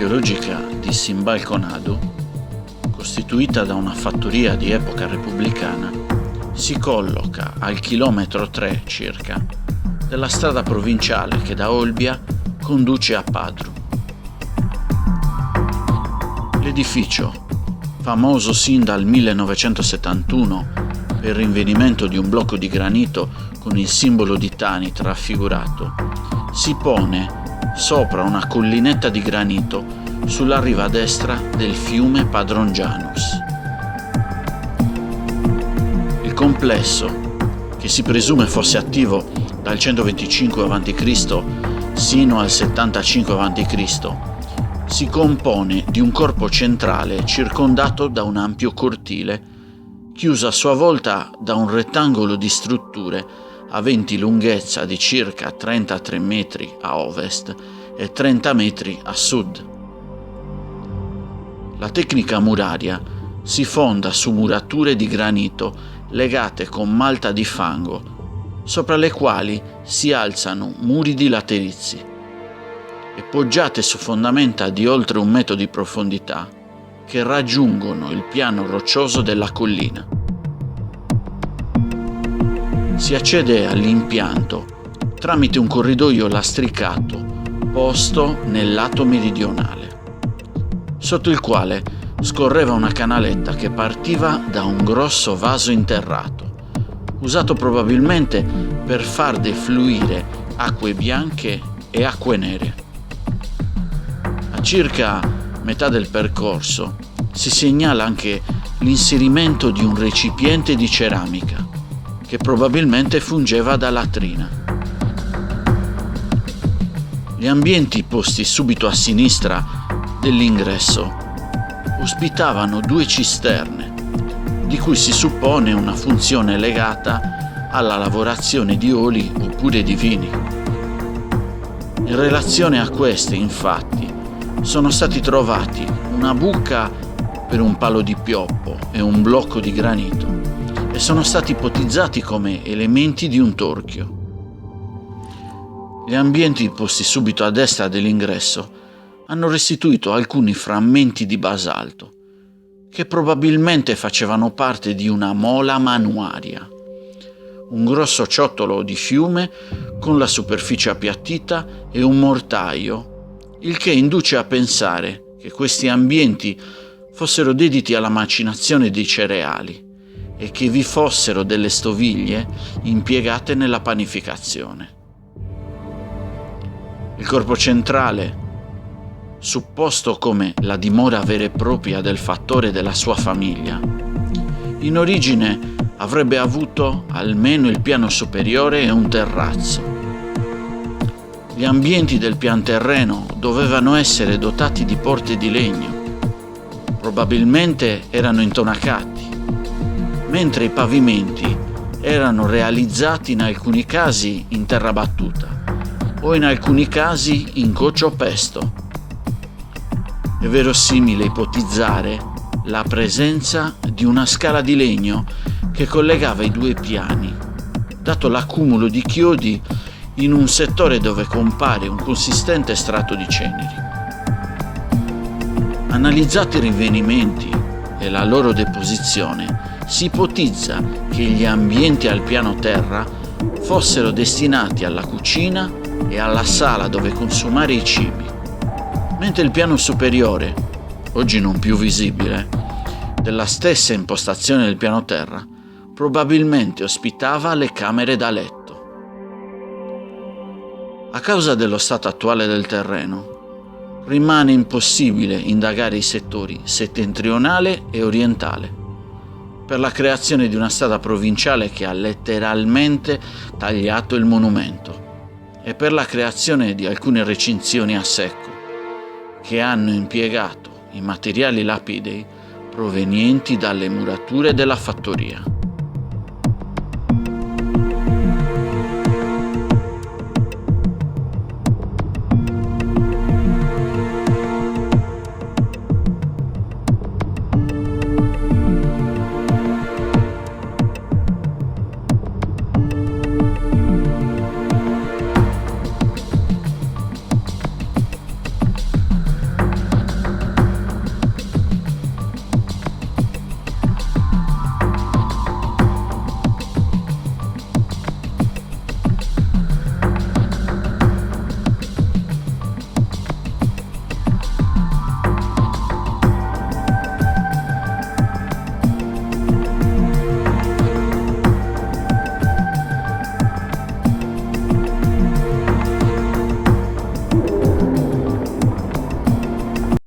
archeologica di Simbalconado, costituita da una fattoria di epoca repubblicana, si colloca al chilometro 3 circa della strada provinciale che da Olbia conduce a Padru. L'edificio, famoso sin dal 1971 per il rinvenimento di un blocco di granito con il simbolo di Tanit raffigurato, si pone sopra una collinetta di granito sulla riva destra del fiume Padrongianus. Il complesso, che si presume fosse attivo dal 125 a.C. sino al 75 a.C., si compone di un corpo centrale circondato da un ampio cortile, chiuso a sua volta da un rettangolo di strutture aventi lunghezza di circa 33 metri a ovest e 30 metri a sud. La tecnica muraria si fonda su murature di granito legate con malta di fango, sopra le quali si alzano muri di laterizi e poggiate su fondamenta di oltre 1 metro di profondità che raggiungono il piano roccioso della collina. Si accede all'impianto tramite un corridoio lastricato posto nel lato meridionale, sotto il quale scorreva una canaletta che partiva da un grosso vaso interrato, usato probabilmente per far defluire acque bianche e acque nere. A circa metà del percorso si segnala anche l'inserimento di un recipiente di ceramica che probabilmente fungeva da latrina. Gli ambienti posti subito a sinistra dell'ingresso ospitavano 2 cisterne, di cui si suppone una funzione legata alla lavorazione di oli oppure di vini. In relazione a queste, infatti, sono stati trovati una buca per un palo di pioppo e un blocco di granito, e sono stati ipotizzati come elementi di un torchio. Gli ambienti posti subito a destra dell'ingresso hanno restituito alcuni frammenti di basalto, che probabilmente facevano parte di una mola manuaria, un grosso ciottolo di fiume con la superficie appiattita e un mortaio, il che induce a pensare che questi ambienti fossero dediti alla macinazione dei cereali e che vi fossero delle stoviglie impiegate nella panificazione. Il corpo centrale, supposto come la dimora vera e propria del fattore e della sua famiglia, in origine avrebbe avuto almeno il piano superiore e un terrazzo. Gli ambienti del pianterreno dovevano essere dotati di porte di legno, probabilmente erano intonacati, mentre i pavimenti erano realizzati in alcuni casi in terra battuta o in alcuni casi in coccio pesto. È verosimile ipotizzare la presenza di una scala di legno che collegava i 2 piani, dato l'accumulo di chiodi in un settore dove compare un consistente strato di ceneri. Analizzati i rinvenimenti e la loro deposizione, si ipotizza che gli ambienti al piano terra fossero destinati alla cucina e alla sala dove consumare i cibi, mentre il piano superiore, oggi non più visibile, della stessa impostazione del piano terra, probabilmente ospitava le camere da letto. A causa dello stato attuale del terreno, rimane impossibile indagare i settori settentrionale e orientale, per la creazione di una strada provinciale che ha letteralmente tagliato il monumento e per la creazione di alcune recinzioni a secco che hanno impiegato i materiali lapidei provenienti dalle murature della fattoria.